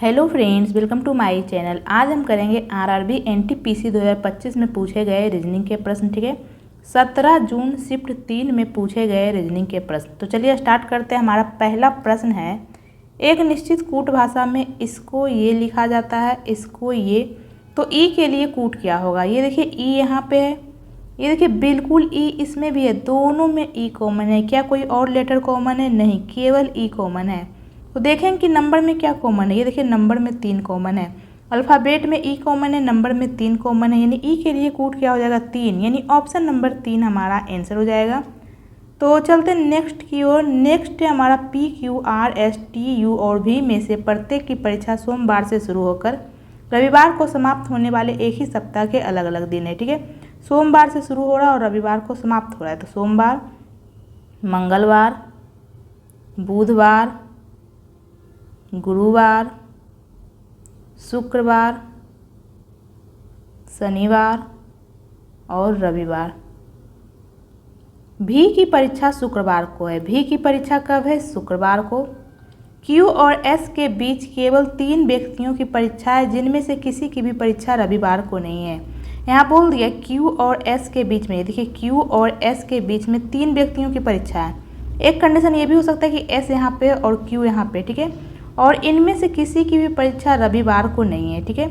Hello friends, welcome to my channel. आज हम करेंगे आरआरबी एनटीपीसी 2025 में पूछे गए रीजनिंग के प्रश्न। ठीक है, 17 जून शिफ्ट 3 में पूछे गए रीजनिंग के प्रश्न। तो चलिए स्टार्ट करते हैं। हमारा पहला प्रश्न है, एक निश्चित कूट भाषा में इसको ये लिखा जाता है, इसको ये, तो ई के लिए कूट क्या होगा। ये देखिए ई यहाँ पे है, ये देखिए बिल्कुल ई इसमें भी है, दोनों में ई कॉमन है। क्या कोई और लेटर कॉमन है? नहीं, केवल ई कॉमन है। तो देखें कि नंबर में क्या कॉमन है। ये देखिए नंबर में 3 कॉमन है, अल्फ़ाबेट में ई कॉमन है, नंबर में 3 कॉमन है, यानी ई के लिए कूट क्या हो जाएगा 3, यानी ऑप्शन नंबर 3 हमारा आंसर हो जाएगा। तो चलते हैं नेक्स्ट की ओर। नेक्स्ट है हमारा P Q R S T U और भी में से प्रत्येक की परीक्षा सोमवार से शुरू होकर रविवार को समाप्त होने वाले एक ही सप्ताह के अलग अलग दिन है। ठीक है, सोमवार से शुरू हो रहा है और रविवार को समाप्त हो रहा है। तो सोमवार, मंगलवार, बुधवार, गुरुवार, शुक्रवार, शनिवार और रविवार। भी की परीक्षा शुक्रवार को है। भी की परीक्षा कब है? शुक्रवार को। क्यू और एस के बीच केवल 3 व्यक्तियों की परीक्षा है, जिनमें से किसी की भी परीक्षा रविवार को नहीं है। यहाँ बोल दिया क्यू और एस के बीच में, देखिए क्यू और एस के बीच में 3 व्यक्तियों की परीक्षा है। एक कंडीशन ये भी हो सकता है कि एस यहाँ पे और क्यू यहाँ पे, ठीक है, और इनमें से किसी की भी परीक्षा रविवार को नहीं है। ठीक है,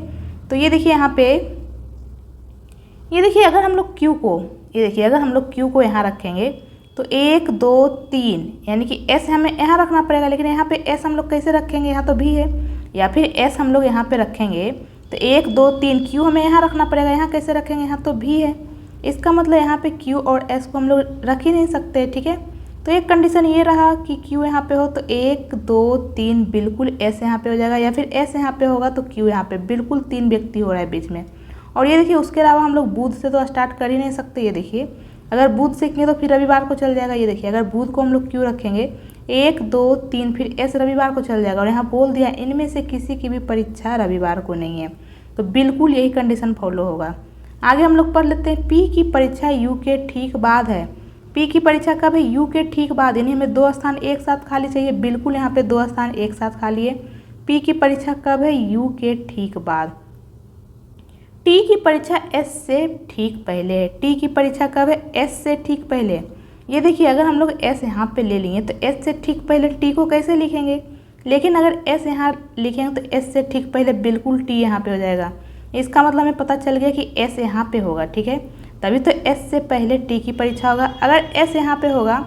तो ये देखिए यहाँ पे, ये देखिए अगर हम लोग क्यू को, ये देखिए अगर हम लोग क्यू को यहाँ रखेंगे तो 1 2 3, यानी कि एस हमें यहाँ रखना पड़ेगा, लेकिन यहाँ पे एस हम लोग कैसे रखेंगे? यहाँ तो भी है, या फिर एस हम लोग यहाँ पे रखेंगे तो 1 2 3, क्यू हमें यहाँ रखना पड़ेगा, यहाँ कैसे रखेंगे? यहाँ तो भी है। इसका मतलब यहाँ पे क्यू और एस को हम लोग रख ही नहीं सकते। ठीक है, तो एक कंडीशन ये रहा कि क्यू यहाँ पे हो तो 1 2 3 बिल्कुल एस यहाँ पे हो जाएगा, या फिर एस यहाँ पे होगा तो क्यू यहाँ पे, बिल्कुल 3 व्यक्ति हो रहा है बीच में। और ये देखिए उसके अलावा हम लोग बुध से तो स्टार्ट कर ही नहीं सकते। ये देखिए अगर बुध से किए तो फिर रविवार को चल जाएगा। ये देखिए अगर बुध को हम लोग क्यू रखेंगे 1 2 3 फिर एस रविवार को चल जाएगा, और यहाँ बोल दिया इनमें से किसी की भी परीक्षा रविवार को नहीं है, तो बिल्कुल यही कंडीशन फॉलो होगा। आगे हम लोग पढ़ लेते हैं, पी की परीक्षा यू के ठीक बाद है। पी की परीक्षा कब है? यू के ठीक बाद, यानी हमें 2 स्थान एक साथ खाली चाहिए, बिल्कुल यहाँ पे 2 स्थान एक साथ खाली है। पी की परीक्षा कब है? यू के ठीक बाद। टी की परीक्षा एस से ठीक पहले है। टी की परीक्षा कब है? एस से ठीक पहले। ये देखिए अगर हम लोग एस यहाँ पे ले लिए तो एस से ठीक पहले टी को कैसे लिखेंगे? लेकिन अगर एस यहाँ लिखेंगे तो एस से ठीक पहले बिल्कुल टी यहाँ पे हो जाएगा। इसका मतलब हमें पता चल गया कि एस यहाँ पे होगा। ठीक है, तभी तो एस से पहले टी की परीक्षा होगा। अगर एस यहाँ पे होगा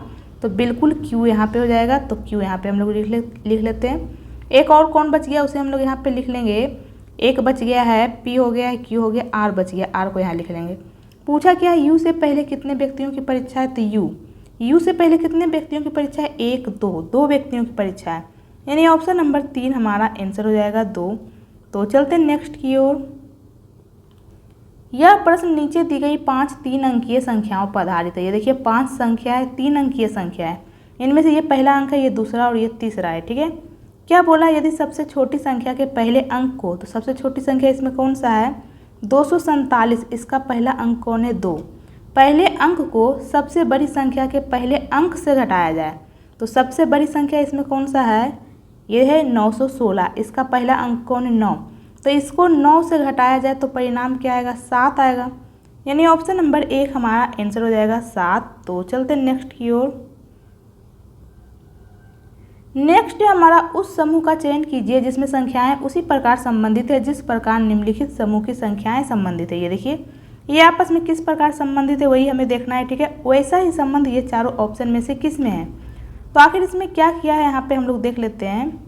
तो बिल्कुल क्यू यहाँ पे हो जाएगा, तो क्यू यहाँ पे हम लोग लिख लेते हैं। एक और कौन बच गया उसे हम लोग यहाँ पे लिख लेंगे। एक बच गया है, पी हो गया है, क्यू हो गया, आर बच गया, आर को यहाँ लिख लेंगे। पूछा क्या है? यू से पहले कितने व्यक्तियों की परीक्षा है? तो यू से पहले कितने व्यक्तियों की परीक्षा है? 1 2 व्यक्तियों की परीक्षा है, यानी ऑप्शन नंबर 3 हमारा आंसर हो जाएगा 2। तो चलते हैं नेक्स्ट की ओर। यह प्रश्न नीचे दी गई 5 3 अंकीय संख्याओं पर आधारित है। ये देखिए 5 संख्या है, 3 अंकीय संख्या है, इनमें से ये पहला अंक है, ये दूसरा और ये तीसरा है। ठीक है, क्या बोला? यदि सबसे छोटी संख्या के पहले अंक को, तो सबसे छोटी संख्या इसमें कौन सा है? 247, इसका पहला अंक कौन है? 2। पहले अंक को सबसे बड़ी संख्या के पहले अंक से घटाया जाए, तो सबसे बड़ी संख्या इसमें कौन सा है? ये है 916, इसका पहला अंक कौन है? 9। तो इसको 9 से घटाया जाए तो परिणाम क्या आएगा? 7 आएगा, यानी ऑप्शन नंबर 1 हमारा आंसर हो जाएगा 7। तो चलते नेक्स्ट की ओर। नेक्स्ट है हमारा, उस समूह का चयन कीजिए जिसमें संख्याएं उसी प्रकार संबंधित है जिस प्रकार निम्नलिखित समूह की संख्याएं संबंधित है। ये देखिए ये आपस में किस प्रकार संबंधित है वही हमें देखना है। ठीक है, वैसा ही संबंध ये चारों ऑप्शन में से किस में है। तो आखिर इसमें क्या किया है यहाँ पे हम लोग देख लेते हैं।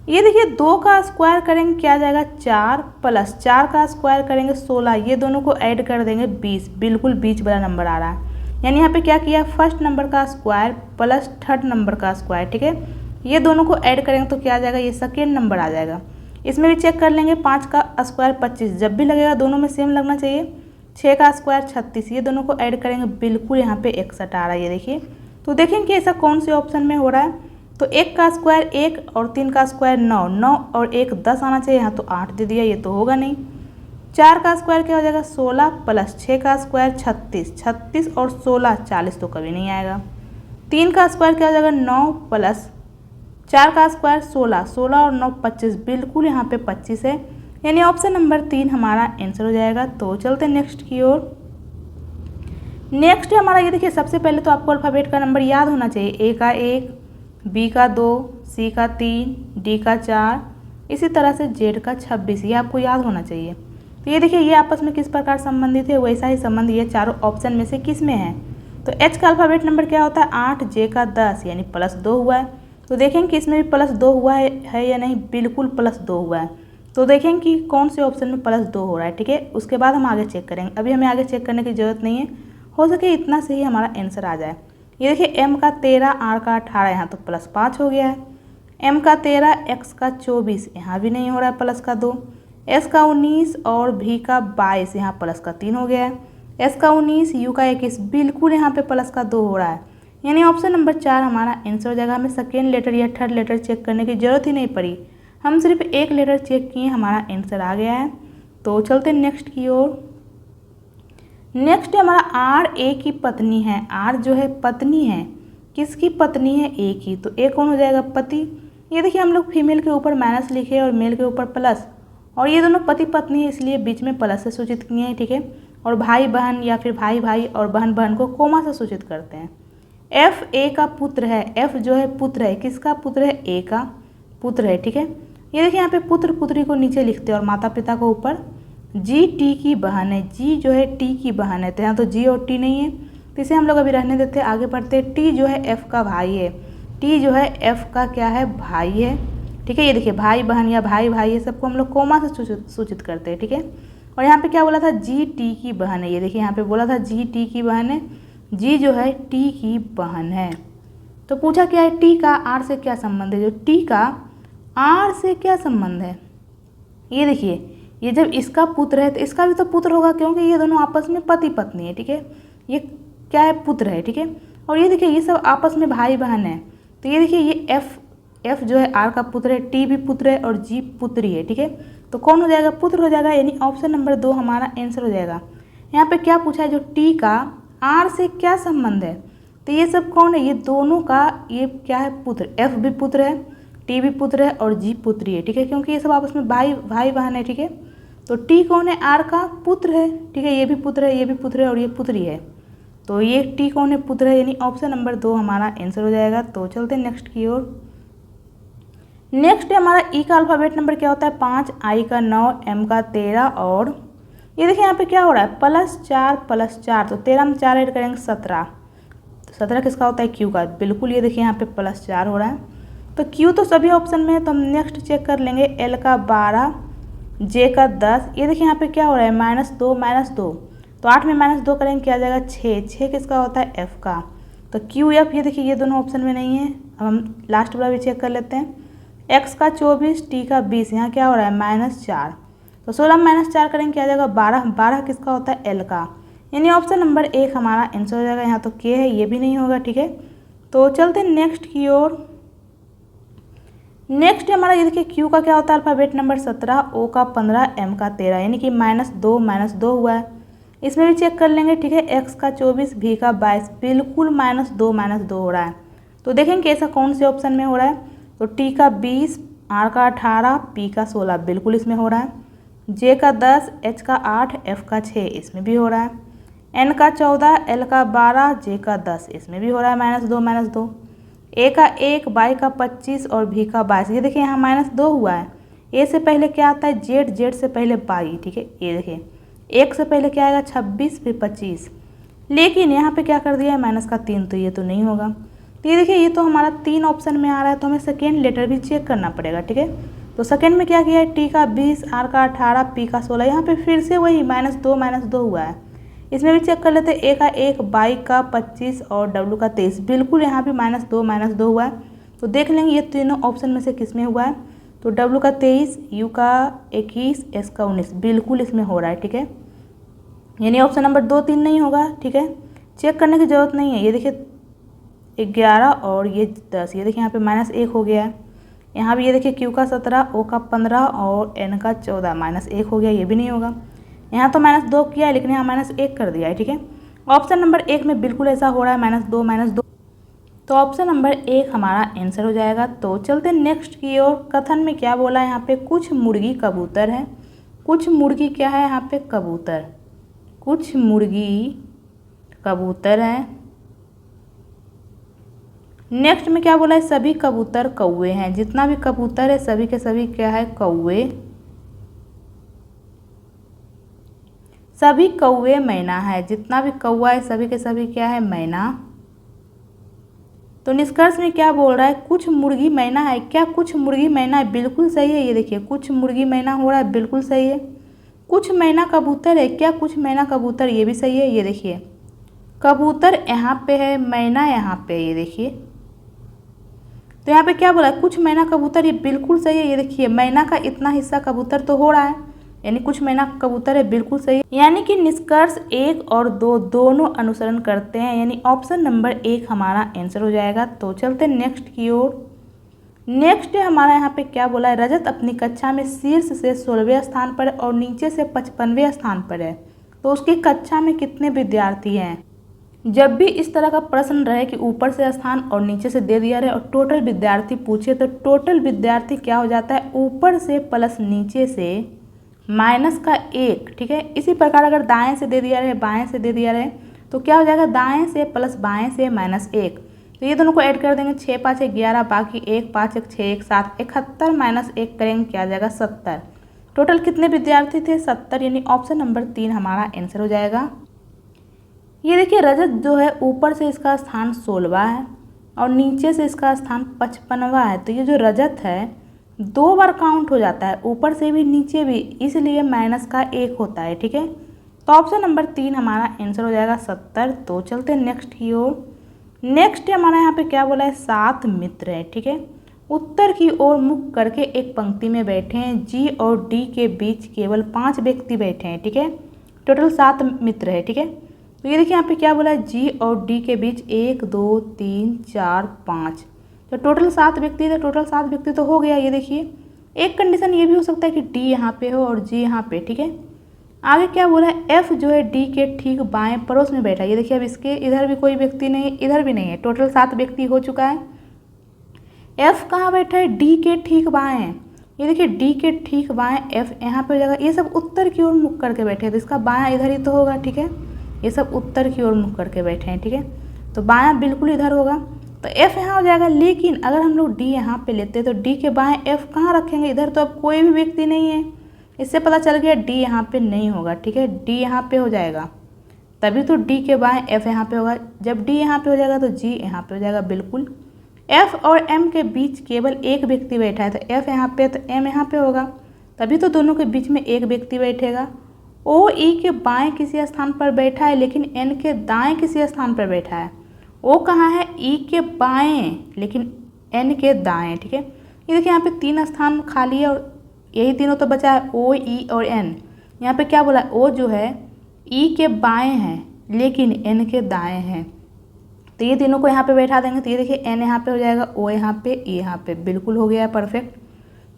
ये देखिए 2 का स्क्वायर करेंगे क्या आ जाएगा? 4 प्लस 4 का स्क्वायर करेंगे 16, ये दोनों को ऐड कर देंगे 20, बिल्कुल बीच वाला नंबर आ रहा है। यानी यहाँ पे क्या किया? फर्स्ट नंबर का स्क्वायर प्लस थर्ड नंबर का स्क्वायर। ठीक है, ये दोनों को ऐड करेंगे तो क्या आ जाएगा? ये सेकेंड नंबर आ जाएगा। इसमें भी चेक कर लेंगे, 5 का स्क्वायर 25, जब भी लगेगा दोनों में सेम लगना चाहिए। 6 का स्क्वायर 36, ये दोनों को ऐड करेंगे, बिल्कुल यहाँ पे 61 आ रहा है। ये देखिए, तो देखेंगे कि ऐसा कौन से ऑप्शन में हो रहा है। तो 1 का स्क्वायर 1 और 3 का स्क्वायर 9, 9 और 1 10 आना चाहिए, यहाँ तो 8 दे दिया, ये तो होगा नहीं। 4 का स्क्वायर क्या हो जाएगा? 16 प्लस 6 का स्क्वायर 36, 36 और 16 40 तो कभी नहीं आएगा। 3 का स्क्वायर क्या हो जाएगा? 9 प्लस 4 का स्क्वायर 16, 16 और 9 25, बिल्कुल यहाँ पे 25 है, यानी ऑप्शन नंबर 3 हमारा आंसर हो जाएगा। तो चलते हैं नेक्स्ट की ओर। नेक्स्ट हमारा ये देखिए, सबसे पहले तो आपको अल्फ़ाबेट का नंबर याद होना चाहिए। ए का 1, बी का 2, सी का 3, डी का 4, इसी तरह से जेड का 26, ये आपको याद होना चाहिए। तो ये देखिए, ये आपस में किस प्रकार संबंधित है, वैसा ही संबंध ये चारों ऑप्शन में से किस में है। तो एच का अल्फ़ाबेट नंबर क्या होता है 8, जे का 10, यानी +2 हुआ है। तो देखेंगे कि इसमें भी +2 हुआ है या नहीं, बिल्कुल +2 हुआ है। तो देखेंगे कि कौन से ऑप्शन में +2 हो रहा है, ठीक है। उसके बाद हम आगे चेक करेंगे, अभी हमें आगे चेक करने की ज़रूरत नहीं है, हो सके इतना से ही हमारा आंसर आ जाए। ये देखिए, एम का 13, आर का 18, यहाँ तो +5 हो गया है। एम का 13, एक्स का 24, यहाँ भी नहीं हो रहा है, +2। एस का 19 और भी का 22, यहाँ +3 हो गया है। एस का 19, यू का 21, बिल्कुल यहाँ पे +2 हो रहा है, यानी ऑप्शन नंबर 4 हमारा आंसर हो जाएगा। हमें सेकेंड लेटर या थर्ड लेटर चेक करने की ज़रूरत ही नहीं पड़ी, हम सिर्फ एक लेटर चेक किए, हमारा आंसर आ गया है। तो चलते नेक्स्ट की ओर। नेक्स्ट हमारा आर ए की पत्नी है। आर जो है पत्नी है, किसकी पत्नी है, ए की। तो ए कौन हो जाएगा, पति। ये देखिए, हम लोग फीमेल के ऊपर माइनस लिखे और मेल के ऊपर प्लस, और ये दोनों पति पत्नी है, इसलिए बीच में प्लस से सूचित किए हैं, ठीक है। और भाई बहन या फिर भाई भाई और बहन बहन को कोमा से सूचित करते हैं। एफ ए का पुत्र है। एफ जो है पुत्र है, किसका पुत्र है, ए का पुत्र है, ठीक है। ये देखिए, यहाँ पे पुत्र पुत्री को नीचे लिखते हैं और माता पिता को ऊपर। जी टी की बहन है। जी जो है टी की बहन है, तो यहाँ तो जी और टी नहीं है, तो इसे हम लोग अभी रहने देते हैं, आगे बढ़ते हैं। टी जो है एफ का भाई है। टी जो है एफ का क्या है, भाई है, ठीक है। ये देखिए, भाई बहन या भाई भाई ये सबको हम लोग कोमा से सूचित करते हैं, ठीक है। और यहाँ पे क्या बोला था, जी टी की बहन है। ये देखिए, यहाँ पे बोला था जी टी की बहन है, जी जो है टी की बहन है। तो पूछा क्या है, टी का आर से क्या संबंध है। जो टी का आर से क्या संबंध है, ये देखिए, ये जब इसका पुत्र है तो इसका भी तो पुत्र होगा, क्योंकि ये दोनों आपस में पति पत्नी है, ठीक है। ये क्या है, पुत्र है, ठीक है। और ये देखिए, ये सब आपस में भाई बहन है। तो ये देखिए, ये एफ जो है आर का पुत्र है, टी भी पुत्र है और जी पुत्री है, ठीक है। तो कौन हो जाएगा, पुत्र हो जाएगा, यानी ऑप्शन नंबर 2 हमारा आंसर हो जाएगा। यहाँ पे क्या पूछा है, जो टी का आर से क्या संबंध है। तो ये सब कौन है, ये दोनों का ये क्या है, पुत्र। एफ भी पुत्र है, टी भी पुत्र है और जी पुत्री है, ठीक है, क्योंकि ये सब आपस में भाई बहन है, ठीक है। तो टी कौन है, आर का पुत्र है, ठीक है। ये भी पुत्र है, ये भी पुत्र है और ये पुत्री है। तो ये टी कौन है, पुत्र है, यानी ऑप्शन नंबर 2 हमारा आंसर हो जाएगा। तो चलते हैं नेक्स्ट की ओर। नेक्स्ट हमारा ई का अल्फ़ाबेट नंबर क्या होता है 5, आई का 9, एम का 13 और ये देखिए, यहाँ पे क्या हो रहा है, +4 तो 13 में 4 ऐड करेंगे 17। तो 17 किसका होता है, क्यू का, बिल्कुल। ये देखिए, यहाँ पे +4 हो रहा है, तो क्यू तो सभी ऑप्शन में है, तो हम नेक्स्ट चेक कर लेंगे। एल का 12, जे का 10, ये देखिए, यहाँ पे क्या हो रहा है, -2 तो 8 में -2 करेंगे क्या आ जाएगा, 6 किसका होता है, एफ का। तो क्यू एफ, ये देखिए, ये दोनों ऑप्शन में नहीं है। अब हम लास्ट वाला भी चेक कर लेते हैं। एक्स का 24, टी का 20, यहाँ क्या हो रहा है, -4 तो 16 में -4 करेंगे क्या आ जाएगा, 12 किसका होता है, एल का, यानी ऑप्शन नंबर 1 हमारा आंसर हो जाएगा। यहाँ तो के है, ये भी नहीं होगा, ठीक है। तो चलते हैं नेक्स्ट की ओर। नेक्स्ट हमारा ये देखिए, क्यू का क्या होता है, अल्फ़ाबेट नंबर 17, ओ का 15, एम का 13, यानी कि -2 हुआ है, इसमें भी चेक कर लेंगे, ठीक है। एक्स का 24, भी का 22, बिल्कुल -2 हो रहा है। तो देखेंगे कि ऐसा कौन से ऑप्शन में हो रहा है। तो टी का 20, आर का 18, पी का 16, बिल्कुल इसमें हो रहा है। जे का 10, एच का 8, एफ का 6, इसमें भी हो रहा है। एन का 14, एल का 12, जे का 10, इसमें भी हो रहा है -2। ए का 1, बाई का 25 और भी का 22, ये देखिए, यहाँ -2 हुआ है। ए से पहले क्या आता है, जेड से पहले बाई, ठीक है। ये देखिए, 1 से पहले क्या आएगा, 26 फिर 25, लेकिन यहाँ पे क्या कर दिया है, -3, तो ये तो नहीं होगा। तो ये देखिए, ये तो हमारा 3 ऑप्शन में आ रहा है, तो हमें सेकेंड लेटर भी चेक करना पड़ेगा, ठीक है। तो सेकेंड में क्या किया है, टी का 20, आर का 18, पी का 16, यहाँ पे फिर से वही -2 हुआ है। इसमें भी चेक कर लेते हैं। ए का 1, बाई का 25 और डब्ल्यू का 23, बिल्कुल यहाँ भी -2 हुआ है। तो देख लेंगे ये तीनों ऑप्शन में से किस में हुआ है। तो डब्ल्यू का 23, यू का 21, एस का 19, बिल्कुल इसमें हो रहा है, ठीक है। यानी ऑप्शन नंबर 2, 3 नहीं होगा, ठीक है, चेक करने की ज़रूरत नहीं है। ये देखिए, 11 और ये 10, ये देखिए, यहाँ पे -1 हो गया है। यहाँ भी ये देखिए, क्यू का 17, ओ का 15 और एन का 14, -1 हो गया, ये भी नहीं होगा। यहाँ तो -2 किया है, लेकिन यहाँ -1 कर दिया है, ठीक है। ऑप्शन नंबर 1 में बिल्कुल ऐसा हो रहा है, -2। तो ऑप्शन नंबर 1 हमारा आंसर हो जाएगा। तो चलते नेक्स्ट की ओर। कथन में क्या बोला है यहाँ पे, कुछ मुर्गी कबूतर है। कुछ मुर्गी क्या है यहाँ पे, कबूतर। कुछ मुर्गी कबूतर है। नेक्स्ट में क्या बोला है, सभी कबूतर कौवे हैं। जितना भी कबूतर है सभी के सभी क्या है, कौवे। सभी कौवे मैना है। जितना भी कौवा है सभी के सभी क्या है, मैना। तो निष्कर्ष में क्या बोल रहा है, कुछ मुर्गी मैना है। क्या कुछ मुर्गी मैना है, बिल्कुल सही है। ये देखिए कुछ मुर्गी मैना हो रहा है, बिल्कुल सही है। कुछ मैना कबूतर है। क्या कुछ मैना कबूतर, ये भी सही है। ये देखिए कबूतर यहाँ पे है, मैना यहाँ पे, ये देखिए। तो यहाँ पे क्या बोला है, कुछ मैना कबूतर, ये बिल्कुल सही है। ये देखिए मैना का इतना हिस्सा कबूतर तो हो रहा है, यानी कुछ मैना कबूतर है, बिल्कुल सही है। यानी कि निष्कर्ष 1 और 2 दोनों अनुसरण करते हैं, यानी ऑप्शन नंबर 1 हमारा आंसर हो जाएगा। तो चलते नेक्स्ट की ओर। नेक्स्ट हमारा यहाँ पे क्या बोला है, रजत अपनी कक्षा में शीर्ष से 16वें स्थान पर और नीचे से 55वें स्थान पर है। तो उसकी कक्षा में कितने विद्यार्थी हैं। जब भी इस तरह का प्रश्न रहे कि ऊपर से स्थान और नीचे से दे दिया रहे और टोटल विद्यार्थी पूछे, तो टोटल विद्यार्थी क्या हो जाता है, ऊपर से प्लस नीचे से माइनस का 1। ठीक है, इसी प्रकार अगर दाएं से दे दिया रहे, बाएं से दे दिया रहे, तो क्या हो जाएगा, दाएं से प्लस बाएं से माइनस 1। तो ये दोनों को ऐड कर देंगे, 6 5 11, बाकी 1 5 1 6 1 7, 71 माइनस 1 करेंगे, क्या आ जाएगा, 70। टोटल कितने विद्यार्थी थे, 70, यानी ऑप्शन नंबर 3 हमारा आंसर हो जाएगा। ये देखिए रजत जो है ऊपर से इसका स्थान 16वां है और नीचे से इसका स्थान 55वां है। तो ये जो रजत है 2 बार काउंट हो जाता है, ऊपर से भी नीचे भी, इसलिए माइनस का 1 होता है। ठीक है, तो ऑप्शन नंबर 3 हमारा आंसर हो जाएगा 70। तो चलते हैं नेक्स्ट की ओर। नेक्स्ट हमारा यहाँ पे क्या बोला है, 7 मित्र है। ठीक है, उत्तर की ओर मुख करके एक पंक्ति में बैठे हैं। जी और डी के बीच केवल 5 व्यक्ति बैठे हैं। ठीक है, टोटल 7 मित्र है। ठीक है, तो ये देखिए यहाँ पे क्या बोला है, जी और डी के बीच 1 2 3 4 5, तो टोटल 7 व्यक्ति थे। टोटल 7 व्यक्ति तो हो गया। ये देखिए एक कंडीशन ये भी हो सकता है कि डी यहाँ पे हो और जी यहाँ पे। ठीक है, आगे क्या बोला है, एफ जो है डी के ठीक बाएं पड़ोस में बैठा है। ये देखिए अब इसके इधर भी कोई व्यक्ति नहीं, इधर भी नहीं है। टोटल 7 व्यक्ति हो चुका है। एफ कहाँ बैठा है, डी के ठीक बाएं। ये देखिए डी के ठीक बाएं एफ यहाँ पे हो जाएगा। ये सब उत्तर की ओर मुख करके बैठे हैं, तो इसका बायां इधर ही तो होगा। ठीक है, ये सब उत्तर की ओर मुख करके बैठे हैं। ठीक है, तो बायां बिल्कुल इधर होगा, तो एफ यहाँ हो जाएगा। लेकिन अगर हम लोग डी यहाँ पे लेते तो डी के बाएं एफ कहाँ रखेंगे, इधर तो अब कोई भी व्यक्ति नहीं है। इससे पता चल गया डी यहाँ पे नहीं होगा। ठीक है, डी यहाँ पे हो जाएगा, तभी तो डी के बाएं एफ यहाँ पे होगा। जब डी यहाँ पे हो जाएगा तो जी यहाँ पे हो जाएगा। बिल्कुल एफ और एम के बीच केवल एक व्यक्ति बैठा है, तो एफ यहाँ पे तो एम यहाँ पे होगा, तभी तो दोनों के बीच में एक व्यक्ति बैठेगा। ओ ई के बाएं किसी स्थान पर बैठा है, लेकिन एन के दाएं किसी स्थान पर बैठा है। ओ कहाँ है, ई के बाएं, लेकिन एन के दाएं। ठीक है, ये देखिए यहाँ पे 3 स्थान खाली है और यही तीनों तो बचा है, ओ ई और एन। यहाँ पे क्या बोला, ओ जो है ई के बाएं है लेकिन एन के दाएं हैं, तो ये तीनों को यहाँ पे बैठा देंगे। तो ये देखिए एन यहाँ पे हो जाएगा, ओ यहाँ पे, ई यहाँ पे। बिल्कुल हो गया है, परफेक्ट।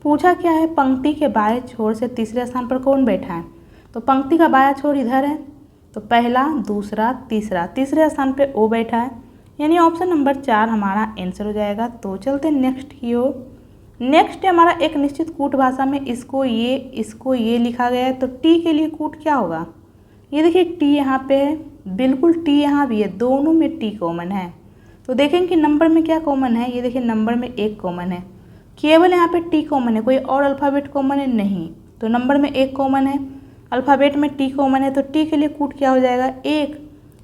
पूछा क्या है, पंक्ति के बाएं छोर से तीसरे स्थान पर कौन बैठा है। तो पंक्ति का बायां छोर इधर है, तो पहला दूसरा तीसरा, तीसरे स्थान पे ओ बैठा है, यानी ऑप्शन नंबर 4 हमारा आंसर हो जाएगा। तो चलते नेक्स्ट की ओर। नेक्स्ट हमारा एक निश्चित कूट भाषा में इसको ये लिखा गया है, तो टी के लिए कूट क्या होगा। ये देखिए टी यहाँ पे है, बिल्कुल टी यहाँ भी है, दोनों में टी कॉमन है। तो देखेंगे कि नंबर में क्या कॉमन है। ये देखिए नंबर में 1 कॉमन है, केवल यहाँ पे टी कॉमन है, कोई और अल्फ़ाबेट कॉमन है नहीं। तो नंबर में 1 कॉमन है, अल्फ़ाबेट में टी कॉमन है, तो टी के लिए कूट क्या हो जाएगा, 1,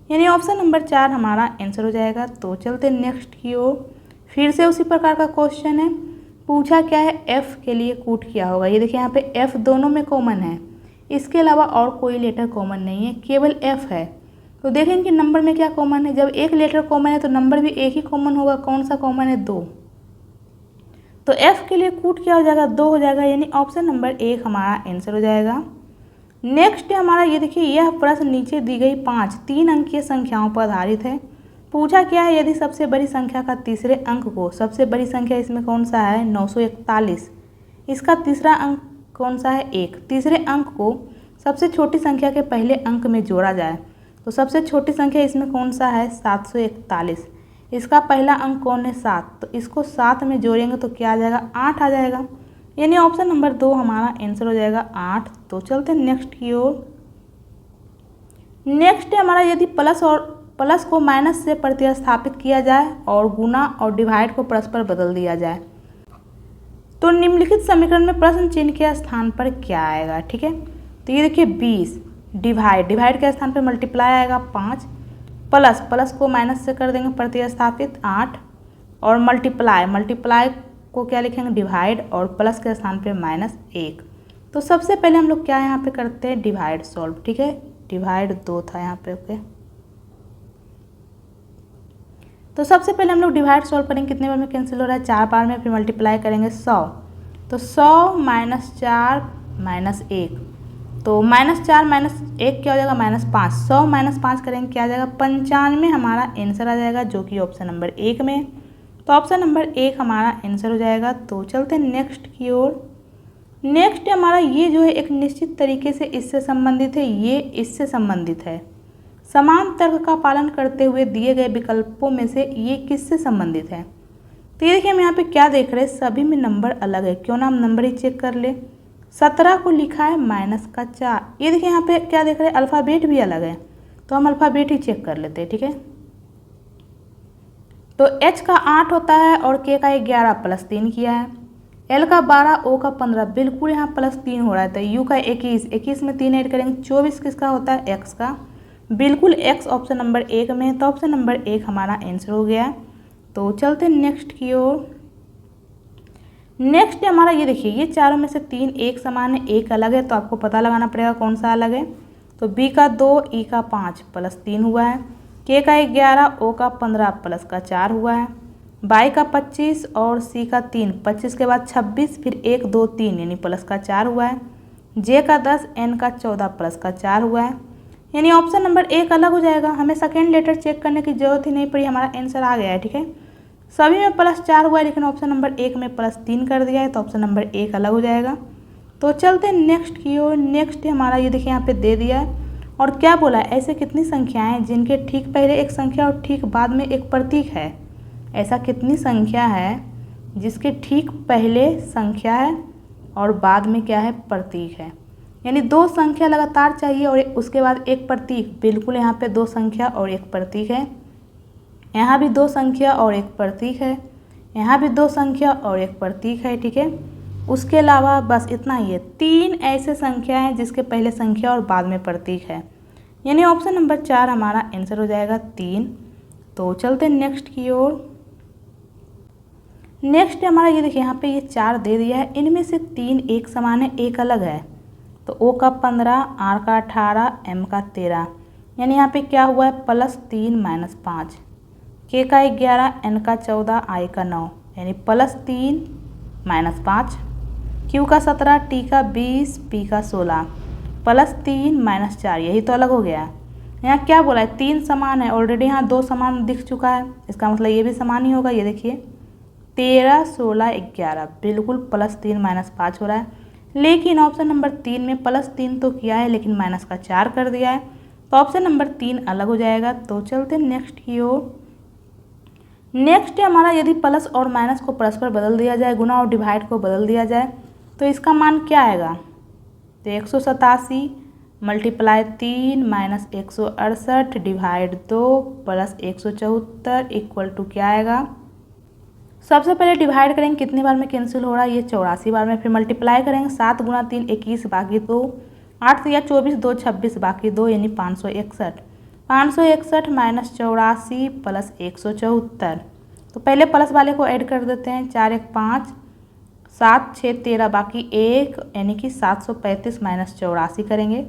यानी ऑप्शन नंबर 4 हमारा आंसर हो जाएगा। तो चलते नेक्स्ट की ओर। फिर से उसी प्रकार का क्वेश्चन है। पूछा क्या है, एफ़ के लिए कूट क्या होगा। ये देखिए यहाँ पे एफ़ दोनों में कॉमन है, इसके अलावा और कोई लेटर कॉमन नहीं है, केवल एफ़ है। तो देखेंगे कि नंबर में क्या कॉमन है। जब एक लेटर कॉमन है तो नंबर भी एक ही कॉमन होगा। कौन सा कॉमन है, 2। तो एफ़ के लिए कूट क्या हो जाएगा, 2 हो जाएगा, यानी ऑप्शन नंबर 1 हमारा आंसर हो जाएगा। नेक्स्ट हमारा ये देखिए, यह प्रश्न नीचे दी गई 5 3 अंकीय संख्याओं पर आधारित है। पूछा क्या है, यदि सबसे बड़ी संख्या का तीसरे अंक को, सबसे बड़ी संख्या इसमें कौन सा है, 941, इसका तीसरा अंक कौन सा है, 1, तीसरे अंक को सबसे छोटी संख्या के पहले अंक में जोड़ा जाए, तो सबसे छोटी संख्या इसमें कौन सा है, 741, इसका पहला अंक कौन है 7, तो इसको 7 में जोड़ेंगे तो क्या आ जाएगा 8 आ जाएगा, यानी ऑप्शन नंबर 2 हमारा आंसर हो जाएगा 8। तो चलते हैं नेक्स्ट की ओर। नेक्स्ट है हमारा यदि प्लस को माइनस से प्रतिस्थापित किया जाए और गुना और डिवाइड को परस्पर बदल दिया जाए तो निम्नलिखित समीकरण में प्रश्न चिन्ह के स्थान पर क्या आएगा। ठीक है, तो ये देखिए 20 डिवाइड के स्थान पर मल्टीप्लाई आएगा 5, प्लस को माइनस से कर देंगे प्रतिस्थापित 8 और मल्टीप्लाई को क्या लिखेंगे डिवाइड और प्लस के स्थान पे -1। तो सबसे पहले हम लोग क्या यहाँ पे करते हैं डिवाइड सॉल्व। ठीक है, डिवाइड 2 था यहाँ पे। ओके, तो सबसे पहले हम लोग डिवाइड सॉल्व करेंगे, कितने बार में कैंसिल हो रहा है 4 बार में, फिर मल्टीप्लाई करेंगे 100, तो 100 - 4 - 1, तो -4 - 1 क्या हो जाएगा -5, 100 - 5 करेंगे क्या आ जाएगा 95 हमारा आंसर आ जाएगा, जो कि ऑप्शन नंबर 1 में। तो ऑप्शन नंबर 1 हमारा आंसर हो जाएगा। तो चलते हैं नेक्स्ट की ओर। नेक्स्ट हमारा ये जो है एक निश्चित तरीके से इससे संबंधित है, ये इससे संबंधित है। समान तर्क का पालन करते हुए दिए गए विकल्पों में से ये किससे संबंधित है। तो ये देखिए हम यहाँ पे क्या देख रहे हैं, सभी में नंबर अलग है, क्यों ना हम नंबर ही चेक कर ले। 17 को लिखा है -4, ये देखिए यहाँ पे क्या देख रहे हैं अल्फ़ाबेट भी अलग है, तो हम अल्फ़ाबेट ही चेक कर लेते हैं। ठीक है, तो H का 8 होता है और K का 11 + 3 किया है, L का 12, O का 15, बिल्कुल यहाँ +3 हो रहा है, तो U का 21 में 3 ऐड करेंगे 24 किसका होता है X का, बिल्कुल X ऑप्शन नंबर 1 में। तो ऑप्शन नंबर 1 हमारा आंसर हो गया। तो चलते हैं नेक्स्ट की ओर। नेक्स्ट हमारा ये देखिए ये चारों में से 3 एक समान है, एक अलग है, तो आपको पता लगाना पड़ेगा कौन सा अलग है। तो B का 2, E का 5 + 3 हुआ है, K का 11, O का 15 प्लस का 4 हुआ है, Y का 25 और C का 3, 25 के बाद 26, फिर 1 2 3 यानी प्लस का 4 हुआ है, J का 10, N का 14 प्लस का 4 हुआ है, यानी ऑप्शन नंबर 1 अलग हो जाएगा। हमें सेकेंड लेटर चेक करने की जरूरत ही नहीं पड़ी, हमारा आंसर आ गया है। ठीक है, सभी में +4 हुआ है, लेकिन ऑप्शन नंबर 1 में +3 कर दिया है, तो ऑप्शन नंबर 1 अलग हो जाएगा। तो चलते हैं नेक्स्ट की ओर। नेक्स्ट हमारा ये देखिए यहाँ पे दे दिया है और क्या बोला है, ऐसे कितनी संख्याएं हैं जिनके ठीक पहले एक संख्या और ठीक बाद में एक प्रतीक है। ऐसा कितनी संख्या है जिसके ठीक पहले संख्या है और बाद में क्या है प्रतीक है, यानी 2 संख्या लगातार चाहिए और उसके बाद एक प्रतीक। बिल्कुल यहाँ पे 2 संख्या और एक प्रतीक है, यहाँ भी 2 संख्या और एक प्रतीक है, यहाँ भी 2 संख्या और एक प्रतीक है। ठीक है, उसके अलावा बस इतना ही है, 3 ऐसे संख्या हैं जिसके पहले संख्या और बाद में प्रतीक है, यानी ऑप्शन नंबर 4 हमारा आंसर हो जाएगा 3। तो चलते हैं नेक्स्ट की ओर। नेक्स्ट हमारा ये देखिए यहाँ पे ये 4 दे दिया है, इनमें से 3 एक समान है, एक अलग है। तो O का 15, R का 18, M का 13, यानी यहाँ पे क्या हुआ है +3 - 5, K का 11, N का 14, I का 9, यानी +3 - 5, Q का 17, T का 20, P का 16, +3 - 4, यही तो अलग हो गया। यहाँ क्या बोला है 3 समान है, ऑलरेडी यहाँ 2 समान दिख चुका है, इसका मतलब ये भी समान ही होगा। ये देखिए 13 16 11, बिल्कुल +3 - 5 हो रहा है, लेकिन ऑप्शन नंबर 3 में +3 तो किया है लेकिन -4 कर दिया है, तो ऑप्शन नंबर 3 अलग हो जाएगा। तो चलते हैं नेक्स्ट की ओर। नेक्स्ट हमारा यदि प्लस और माइनस को परस्पर बदल दिया जाए, गुना और डिवाइड को बदल दिया जाए, तो इसका मान क्या आएगा। तो 187 multiply 3 - 168 divide 2 plus 174 equal to क्या आएगा। सबसे पहले डिवाइड करेंगे, कितनी बार में कैंसिल हो रहा है, ये 84 बार में। फिर मल्टीप्लाई करेंगे 7 × 3 21 बाकी 2, 8 या 24 2 26 बाकी 2, यानी 561। 561 - 84 प्लस 174। तो पहले प्लस वाले को ऐड कर देते हैं, 4 1 5, 7 6 13 बाकी 1, यानी कि 735 - 84 करेंगे।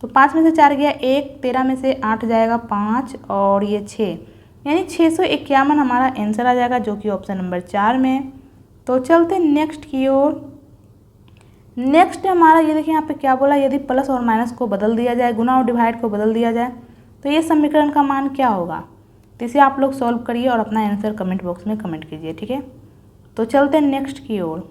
तो 5 में से 4 गया 1, 13 में से 8 जाएगा 5 और ये 6, यानी 651 हमारा आंसर आ जाएगा, जो कि ऑप्शन नंबर 4 में। तो चलते हैं नेक्स्ट की ओर। नेक्स्ट हमारा ये देखिए यहाँ पे क्या बोला, यदि प्लस और माइनस को बदल दिया जाए, गुना और डिवाइड को बदल दिया जाए, तो ये समीकरण का मान क्या होगा। तो इसे आप लोग सॉल्व करिए और अपना आंसर कमेंट बॉक्स में कमेंट कीजिए। ठीक है, तो चलते हैं नेक्स्ट की ओर।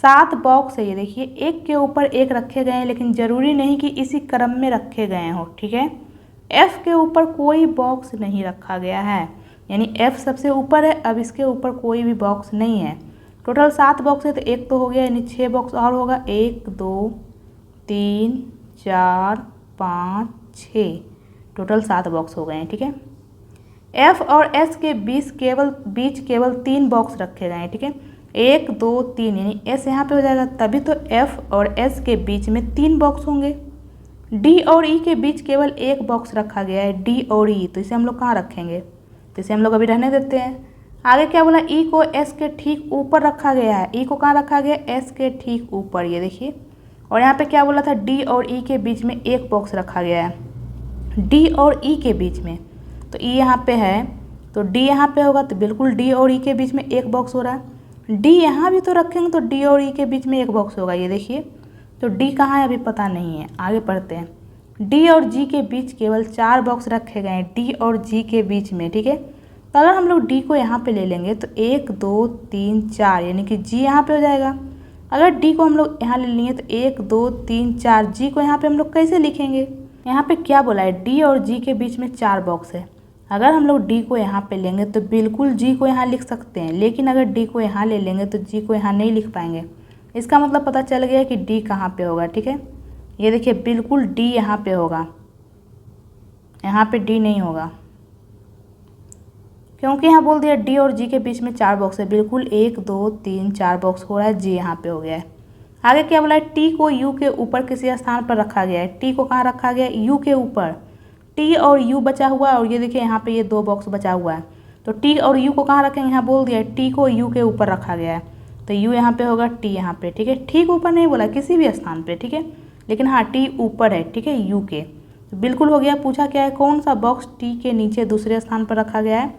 7 बॉक्स है, ये देखिए एक के ऊपर एक रखे गए हैं, लेकिन ज़रूरी नहीं कि इसी क्रम में रखे गए हों। ठीक है, F के ऊपर कोई बॉक्स नहीं रखा गया है, यानी F सबसे ऊपर है। अब इसके ऊपर कोई भी बॉक्स नहीं है। टोटल 7 बॉक्स है तो एक तो हो गया, यानी 6 बॉक्स और होगा। 1 2 3 4 5 6, टोटल 7 बॉक्स हो गए हैं। ठीक है, F और S के बीच केवल 3 बॉक्स रखे गए हैं। ठीक है, 1 2 3, यानी S यहाँ पे हो जाएगा, तभी तो F और S के बीच में 3 बॉक्स होंगे। D और E के बीच केवल 1 बॉक्स रखा गया है, D और E, तो इसे हम लोग कहाँ रखेंगे? तो इसे हम लोग अभी रहने देते हैं। आगे क्या बोला? E को S के ठीक ऊपर रखा गया है। E को कहाँ रखा गया? S के ठीक ऊपर, ये देखिए। और यहाँ पे क्या बोला था? D और E के बीच में 1 बॉक्स रखा गया है, D और E के बीच में। तो E यहाँ पे है तो D यहाँ पे होगा, तो बिल्कुल D और E के बीच में 1 बॉक्स हो रहा है। D यहाँ भी तो रखेंगे तो D और E के बीच में 1 बॉक्स होगा, ये देखिए। तो D कहाँ है अभी पता नहीं है, आगे पढ़ते हैं। D और G के बीच केवल 4 बॉक्स रखे गए हैं, D और G के बीच में। ठीक है, तो अगर हम लोग D को यहाँ पे ले लेंगे तो 1 2 3 4, यानी कि G यहाँ पे हो जाएगा। अगर D को हम लोग यहाँ ले लेंगे तो 1 2 3 4, G को यहाँ पे हम लोग कैसे लिखेंगे? यहाँ पे क्या बोला है? D और G के बीच में 4 बॉक्स है। अगर हम लोग D को यहाँ पे लेंगे तो बिल्कुल G को यहाँ लिख सकते हैं, लेकिन अगर D को यहाँ ले लेंगे तो G को यहाँ नहीं लिख पाएंगे। इसका मतलब पता चल गया कि D कहाँ पे होगा। ठीक है, ये देखिए, बिल्कुल D यहाँ पे होगा, यहाँ पे D नहीं होगा, क्योंकि यहाँ बोल दिया D और G के बीच में 4 बॉक्स है। बिल्कुल 1 2 3 4 बॉक्स हो रहा है, G यहाँ पे हो गया है। आगे क्या बोला है? T को U के ऊपर किसी स्थान पर रखा गया है। T को कहाँ रखा गया है? U के ऊपर। T और U बचा हुआ है, और ये देखिए यहाँ पे ये 2 बॉक्स बचा हुआ है। तो T और U को कहाँ रखेंगे? यहाँ बोल दिया है T को U के ऊपर रखा गया है, तो U यहाँ पे होगा, T यहाँ पे। ठीक है, ठीक ऊपर नहीं बोला, किसी भी स्थान पे। ठीक है, लेकिन हाँ T ऊपर है। ठीक है, U के, तो बिल्कुल हो गया। पूछा क्या है? कौन सा बॉक्स T के नीचे दूसरे स्थान पर रखा गया है?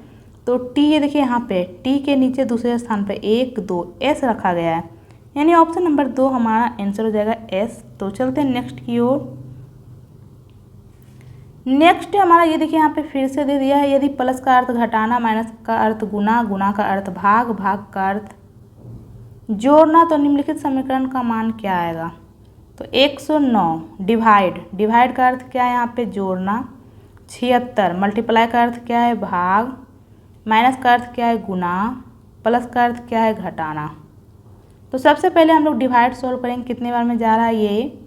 तो T, ये देखिए यहाँ पे T के नीचे दूसरे स्थान पे 1 2 S रखा गया है, यानी ऑप्शन नंबर 2 हमारा आंसर हो जाएगा S। तो चलते हैं नेक्स्ट की ओर। नेक्स्ट हमारा ये देखिए यहाँ पे फिर से दे दिया है, यदि प्लस का अर्थ घटाना, माइनस का अर्थ गुना, गुना का अर्थ भाग, भाग का अर्थ जोड़ना, तो निम्नलिखित समीकरण का मान क्या आएगा? तो 109 डिवाइड का अर्थ क्या है? यहाँ पे जोड़ना। 76 मल्टीप्लाई का अर्थ क्या है? भाग। माइनस का अर्थ क्या है? गुना। प्लस का अर्थ क्या है? घटाना। तो सबसे पहले हम लोग डिवाइड सॉल्व करेंगे। कितने बार में जा रहा है? ये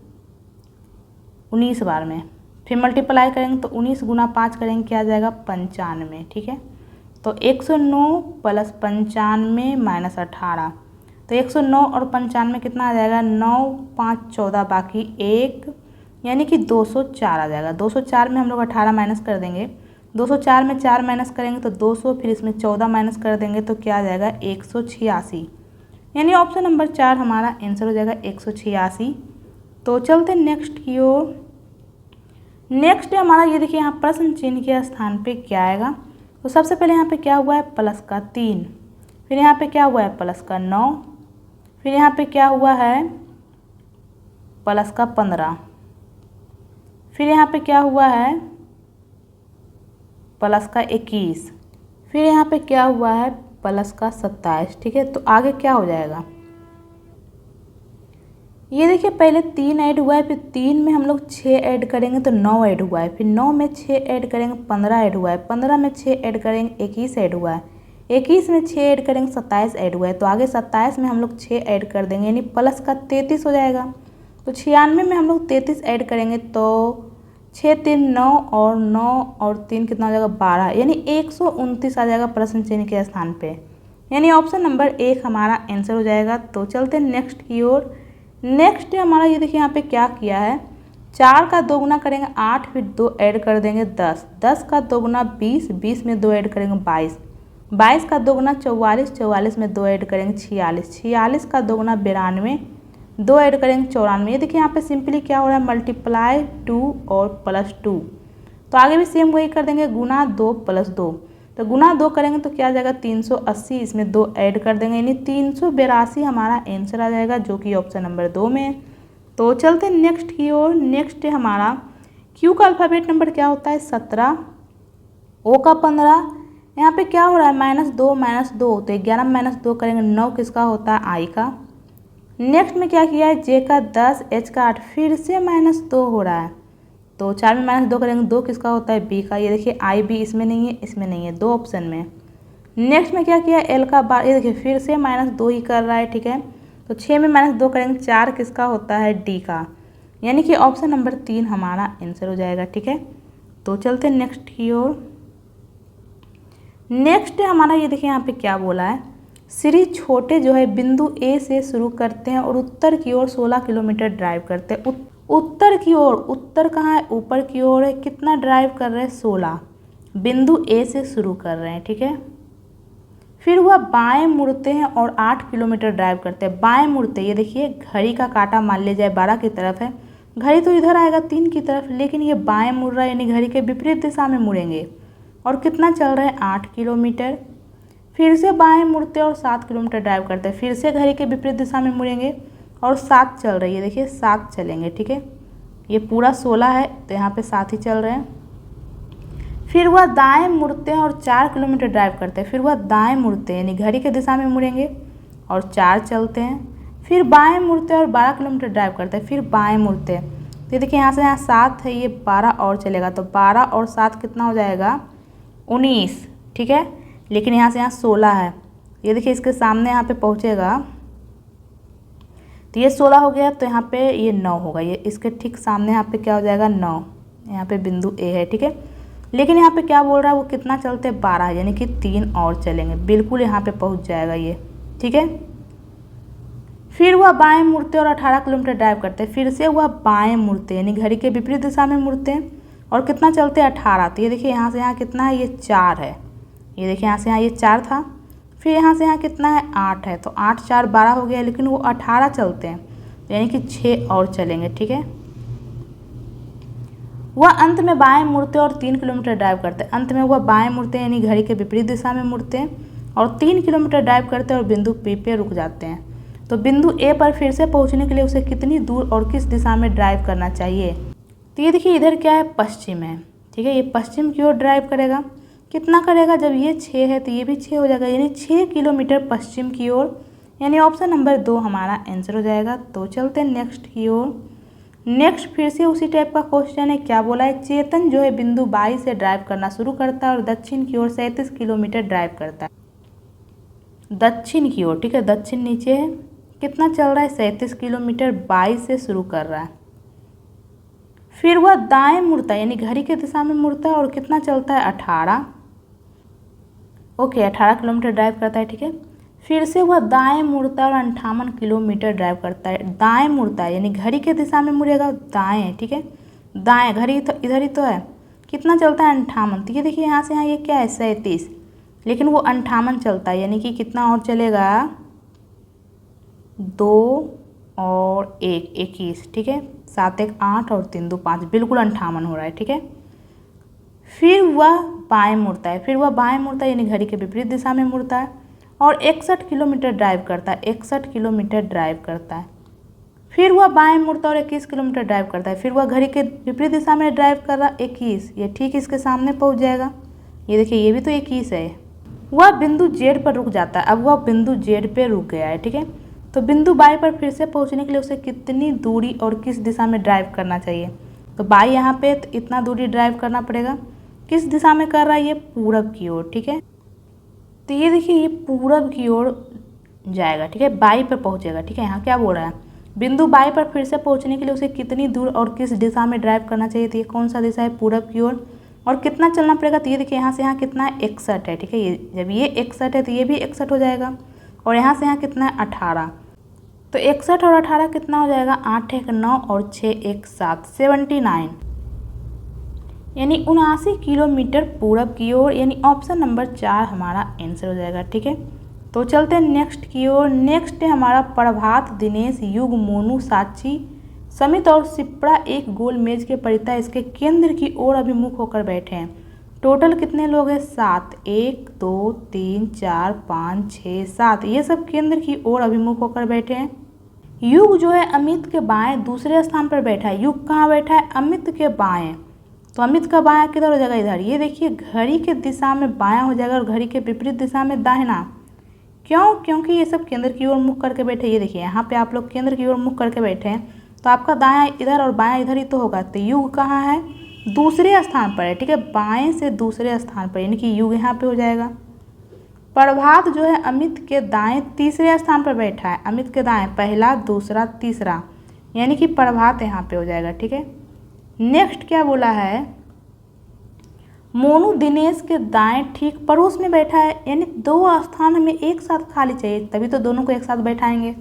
19 बार में। फिर मल्टीप्लाई करेंगे तो 19 गुना 5 करेंगे, क्या आ जाएगा? 95। ठीक है, तो 109 प्लस 95 माइनस 18, तो 109 और 95 कितना आ जाएगा? 9 5 14, बाकी 1, यानी कि 204 आ जाएगा। 204 में हम लोग 18 माइनस कर देंगे, 204 में 4 माइनस करेंगे तो 200, फिर इसमें 14 माइनस कर देंगे तो क्या आ जाएगा? 186, यानी ऑप्शन नंबर 4 हमारा आंसर हो जाएगा 186। तो चलते नेक्स्ट की ओर। नेक्स्ट हमारा ये देखिए, यहाँ प्रश्न चिन्ह के स्थान पे क्या आएगा? तो सबसे पहले यहाँ पे क्या हुआ है? प्लस का 3, फिर यहाँ पे क्या हुआ है? प्लस का 9, फिर यहाँ पे क्या हुआ है? प्लस का 15, फिर यहाँ पे क्या हुआ है? प्लस का 21, फिर यहाँ पे क्या हुआ है? प्लस का 27। ठीक है, तो आगे क्या हो जाएगा? ये देखिए, पहले 3 ऐड हुआ है, फिर 3 में हम लोग 6 ऐड करेंगे तो 9 ऐड हुआ है, फिर 9 में 6 ऐड करेंगे 15 ऐड हुआ है, 15 में 6 ऐड करेंगे 21 ऐड हुआ है, 21 में 6 ऐड करेंगे 27 ऐड हुआ है। तो आगे 27 में हम लोग 6 ऐड कर देंगे, यानी प्लस का 33 हो जाएगा। तो 96 में हम लोग 33 ऐड करेंगे तो 6 3 9, और 9 और 3 कितना हो जाएगा? 12, यानी 129 आ जाएगा प्रश्न चिन्ह के स्थान पे, यानी ऑप्शन नंबर 1 हमारा आंसर हो जाएगा। तो चलते हैं नेक्स्ट की ओर। नेक्स्ट हमारा ये देखिए, यहाँ पे क्या किया है? 4 का 2 गुना करेंगे 8, फिर 2 ऐड कर देंगे 10, 10 का 2 गुना 20, 20 में 2 ऐड करेंगे 22, 22 का 2 गुना 44, 44 में 2 ऐड करेंगे 46, 46 का 2 गुना 92, 2 ऐड करेंगे 94। ये देखिए यहाँ पे सिंपली क्या हो रहा है? मल्टीप्लाई 2 और प्लस 2, तो आगे भी सेम वही कर देंगे, गुना 2 प्लस 2, तो गुना 2 करेंगे तो क्या आ जाएगा? 380, इसमें 2 ऐड कर देंगे, यानी 382 हमारा आंसर आ जाएगा, जो कि ऑप्शन नंबर 2 में है। तो चलते हैं नेक्स्ट की ओर। नेक्स्ट हमारा क्यू का अल्फ़ाबेट नंबर क्या होता है? 17, ओ का 15, यहाँ पे क्या हो रहा है? -2, तो 11 में -2 करेंगे 9, किसका होता है? आई का। नेक्स्ट में क्या किया है? जे का 10, एच का 8, फिर से -2 हो रहा है, तो 4 में -2 करेंगे, 2 किसका होता है, बी का। ये देखिए आई बी इसमें नहीं है, इसमें नहीं है, 2 ऑप्शन में। नेक्स्ट में क्या किया, एल का बार, ये देखिए फिर से -2 ही कर रहा है, ठीक है। तो 6 में -2 करेंगे, 4 किसका होता है, डी का। यानी कि ऑप्शन नंबर 3 हमारा आंसर हो जाएगा, ठीक है। तो चलते हैं नेक्स्ट की ओर। नेक्स्ट है हमारा, ये देखिए यहाँ पे क्या बोला है, श्री छोटे जो है बिंदु ए से शुरू करते हैं और उत्तर की ओर 16 किलोमीटर ड्राइव करते हैं। उत्तर की ओर, उत्तर कहाँ है, ऊपर की ओर है। कितना ड्राइव कर रहे हैं, 16, बिंदु ए से शुरू कर रहे हैं, ठीक है। फिर वह बाएं मुड़ते हैं और 8 किलोमीटर ड्राइव करते हैं। बाएं मुड़ते, ये देखिए घड़ी का कांटा मान ले जाए 12 की तरफ है, घड़ी तो इधर आएगा 3 की तरफ, लेकिन ये बाएं मुड़ रहा है, यानी घड़ी के विपरीत दिशा में मुड़ेंगे। और कितना चल रहा है, 8 किलोमीटर। फिर से बाएं मुड़ते और 7 किलोमीटर ड्राइव करते हैं। फिर से घड़ी के विपरीत दिशा में मुड़ेंगे और 7 चल रही है, देखिए 7 चलेंगे, ठीक है। ये पूरा 16 है तो यहाँ पे 7 ही चल रहे हैं। फिर वह दाएं मुड़ते हैं और 4 किलोमीटर ड्राइव करते हैं। फिर वह दाएं मुड़ते हैं, यानी घड़ी के दिशा में मुड़ेंगे और 4 चलते हैं। फिर बाएं मुड़ते हैं और 12 किलोमीटर ड्राइव करते हैं। फिर बाएं मुड़ते हैं, तो देखिए यहाँ से यहाँ 7 है, ये 12 और चलेगा, तो 12 और 7 कितना हो जाएगा, 19, ठीक है। लेकिन यहाँ से यहाँ 16 है, ये देखिए इसके सामने यहाँ पे पहुँचेगा तो ये 16 हो गया, तो यहाँ पे ये 9 होगा। ये इसके ठीक सामने यहाँ पे क्या हो जाएगा, 9, यहाँ पे बिंदु ए है, ठीक है। लेकिन यहाँ पे क्या बोल रहा है, वो कितना चलते हैं, 12, यानी कि 3 और चलेंगे, बिल्कुल यहाँ पे पहुँच जाएगा ये, ठीक है। फिर वह बाएं मुड़ते और 18 किलोमीटर ड्राइव करते हैं। फिर से वह बाएं मुड़ते, यानी घड़ी के विपरीत दिशा में मुड़ते हैं और कितना चलते हैं, 18। तो ये देखिए यहाँ से यहाँ कितना है, ये 4 है, ये देखिए यहाँ से यहाँ ये 4 था। फिर यहाँ से यहाँ कितना है, 8 है, तो 8 4 12 हो गया, लेकिन वो 18 चलते हैं, यानी कि 6 और चलेंगे, ठीक है। वह अंत में बाएं मुड़ते और 3 किलोमीटर ड्राइव करते हैं। अंत में वह बाएं मुड़ते हैं, यानी घड़ी के विपरीत दिशा में मुड़ते हैं और 3 किलोमीटर ड्राइव करते हैं और बिंदु पी पे रुक जाते हैं। तो बिंदु ए पर फिर से पहुंचने के लिए उसे कितनी दूर और किस दिशा में ड्राइव करना चाहिए। तो ये देखिए इधर क्या है, पश्चिम है, ठीक है। ये पश्चिम की ओर ड्राइव करेगा। कितना करेगा, जब ये 6 है तो ये भी 6 हो जाएगा, यानी 6 किलोमीटर पश्चिम की ओर, यानी ऑप्शन नंबर 2 हमारा आंसर हो जाएगा। तो चलते हैं नेक्स्ट की ओर। नेक्स्ट फिर से उसी टाइप का क्वेश्चन है। क्या बोला है, चेतन जो है बिंदु 22 से ड्राइव करना शुरू करता है और दक्षिण की ओर 37 किलोमीटर ड्राइव करता है। दक्षिण की ओर, ठीक है, दक्षिण नीचे है, कितना चल रहा है, 37 किलोमीटर 22 से शुरू कर रहा है। फिर वह दाएं मुड़ता है, यानी घड़ी के दिशा में मुड़ता है और कितना चलता है, 18, ओके 18 किलोमीटर ड्राइव करता है, ठीक है। फिर से वह दाएं मुड़ता है और 58 किलोमीटर ड्राइव करता है। दाएं मुड़ता है, यानी घड़ी के दिशा में मुड़ेगा, दाएं, ठीक है, दाएं, घड़ी तो इधर ही तो है, कितना चलता है, 58। तो ये देखिए यहाँ से यहाँ ये क्या है, 37, लेकिन वो 58 चलता है, यानी कि कितना और चलेगा, 2 और 1 21, ठीक है, 7 1 8 और 3 2 5, बिल्कुल 58 हो रहा है, ठीक है। फिर वह बाएं मुड़ता है। फिर वह बाएं मुड़ता है, यानी घड़ी के विपरीत दिशा में मुड़ता है और 61 किलोमीटर ड्राइव करता है, 61 किलोमीटर ड्राइव करता है। फिर वह बाएं मुड़ता है और 21 किलोमीटर ड्राइव करता है। फिर वह घड़ी के विपरीत दिशा में ड्राइव कर रहा है, 21, ये ठीक इसके सामने पहुंच जाएगा। ये देखिए ये भी तो 21 है। वह बिंदु जेड पर रुक जाता है। अब वह बिंदु जेड पे रुक गया है, ठीक है। तो बिंदु बाई पर फिर से पहुंचने के लिए उसे कितनी दूरी और किस दिशा में ड्राइव करना चाहिए। तो बाई यहाँ पे तो इतना दूरी ड्राइव करना पड़ेगा। किस दिशा में कर रहा है, ये पूरब की ओर, ठीक है। तो ये देखिए ये पूरब की ओर जाएगा, ठीक है, बाई पर पहुंचेगा, ठीक है। यहाँ क्या बोल रहा है, बिंदु बाई पर फिर से पहुंचने के लिए उसे कितनी दूर और किस दिशा में ड्राइव करना चाहिए। तो ये कौन सा दिशा है, पूरब की ओर, और कितना चलना पड़ेगा। तो ये देखिए यहाँ से यहाँ कितना है, 61 है, ठीक है। ये जब ये 61 है तो ये भी 61 हो जाएगा और यहाँ से यहाँ कितना है, 18। तो 61 और 18 कितना हो जाएगा, 8 1 9 और 6 1 7, 79, यानी 79 किलोमीटर पूरब की ओर, यानी ऑप्शन नंबर 4 हमारा आंसर हो जाएगा, ठीक है। तो चलते हैं नेक्स्ट की ओर। नेक्स्ट है हमारा प्रभात, दिनेश, युग, मोनू, साक्षी, समित और सिप्रा एक गोल मेज के परितः इसके केंद्र की ओर अभिमुख होकर बैठे हैं। टोटल कितने लोग हैं, 7, 1 2 3 4 5 6 7, ये सब केंद्र की ओर अभिमुख होकर बैठे हैं। युग जो है अमित के बाएं दूसरे स्थान पर बैठा है। युग कहाँ बैठा है, अमित के बाएं। तो अमित का बायां किधर हो जाएगा, इधर। ये देखिए घड़ी के दिशा में बायां हो जाएगा और घड़ी के विपरीत दिशा में दाहिना। क्यों, क्योंकि ये सब केंद्र की ओर मुख करके बैठे। ये देखिए यहाँ पे आप लोग केंद्र की ओर मुख करके बैठे हैं, तो आपका दायां इधर और बायां इधर ही तो होगा, तो युग कहाँ है, दूसरे स्थान पर है, ठीक है, बाएं से दूसरे स्थान पर, यानी कि युग यहाँ पे हो जाएगा। प्रभात जो है अमित के दाएं तीसरे स्थान पर बैठा है, अमित के दाएं पहला दूसरा तीसरा, यानी कि प्रभात यहाँ पे हो जाएगा, ठीक है। नेक्स्ट क्या बोला है, मोनू दिनेश के दाएं ठीक पड़ोस में बैठा है, यानी दो स्थान हमें एक साथ खाली चाहिए, तभी तो दोनों को एक साथ बैठाएंगे।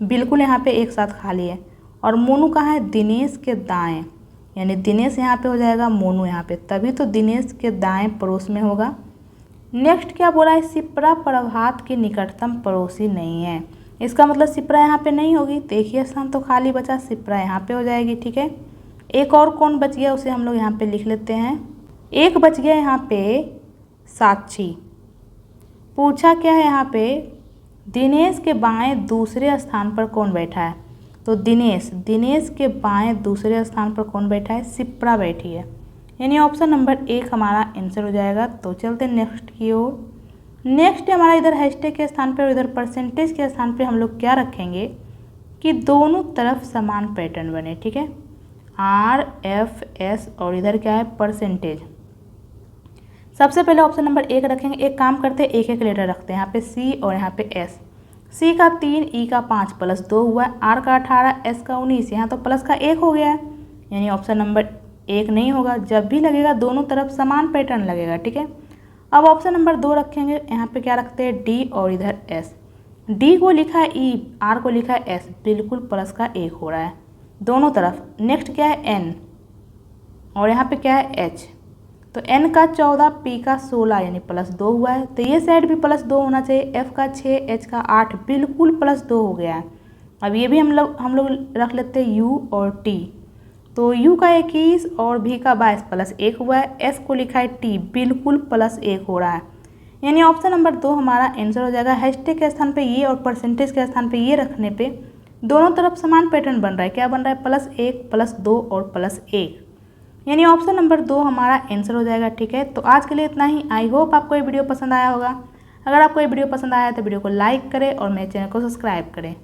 बिल्कुल यहाँ पे एक साथ खाली है, और मोनू कहाँ है, दिनेश के दाएं, यानी दिनेश यहाँ पे हो जाएगा, मोनू यहाँ पे, तभी तो दिनेश के दाएं पड़ोस में होगा। नेक्स्ट क्या बोला है, सिप्रा प्रभात की निकटतम पड़ोसी नहीं है, इसका मतलब सिप्रा यहाँ पे नहीं होगी, तो एक ही स्थान तो खाली बचा, सिप्रा यहाँ पे हो जाएगी, ठीक है। एक और कौन बच गया, उसे हम लोग यहाँ पे लिख लेते हैं। एक बच गया यहाँ पे साक्षी। पूछा क्या है यहाँ पे, दिनेश के बाएं दूसरे स्थान पर कौन बैठा है, तो दिनेश के बाएं दूसरे स्थान पर कौन बैठा है, सिप्रा बैठी है, यानी ऑप्शन नंबर 1 हमारा आंसर हो जाएगा। तो चलते नेक्स्ट की ओर। नेक्स्ट हमारा इधर हैशटैग के स्थान पर और इधर परसेंटेज के स्थान पर हम लोग क्या रखेंगे कि दोनों तरफ समान पैटर्न बने, ठीक है, RFS और इधर क्या है परसेंटेज। सबसे पहले ऑप्शन नंबर 1 रखेंगे, एक काम करते हैं एक एक लेटर रखते हैं, यहाँ पे C और यहाँ पे S। C का 3, E का 5 प्लस 2 हुआ है, R का 18, S का 19, यहाँ तो प्लस का 1 हो गया है, यानी ऑप्शन नंबर 1 नहीं होगा। जब भी लगेगा दोनों तरफ समान पैटर्न लगेगा, ठीक है। अब ऑप्शन नंबर 2 रखेंगे, यहाँ पे क्या रखते हैं D और इधर S। D को लिखा है E, R को लिखा है S, बिल्कुल प्लस का 1 हो रहा है दोनों तरफ। नेक्स्ट क्या है N और यहाँ पे क्या है H, तो N का 14, P का 16 यानी प्लस 2 हुआ है, तो ये साइड भी प्लस 2 होना चाहिए। F का 6, H का 8 बिल्कुल प्लस 2 हो गया है। अब ये भी हम लोग रख लेते हैं U और T, तो U का 21 और V का 22 प्लस 1 हुआ है। S को लिखा है T, बिल्कुल प्लस 1 हो रहा है, यानी ऑप्शन नंबर 2 हमारा आंसर हो जाएगा। हैशटैग के स्थान पे ये और परसेंटेज के स्थान पे ये रखने पे दोनों तरफ समान पैटर्न बन रहा है, क्या बन रहा है, प्लस 1 प्लस 2 और प्लस 1, यानी ऑप्शन नंबर 2 हमारा आंसर हो जाएगा, ठीक है। तो आज के लिए इतना ही। आई होप आपको ये वीडियो पसंद आया होगा। अगर आपको ये वीडियो पसंद आया है तो वीडियो को लाइक करें और मेरे चैनल को सब्सक्राइब करें।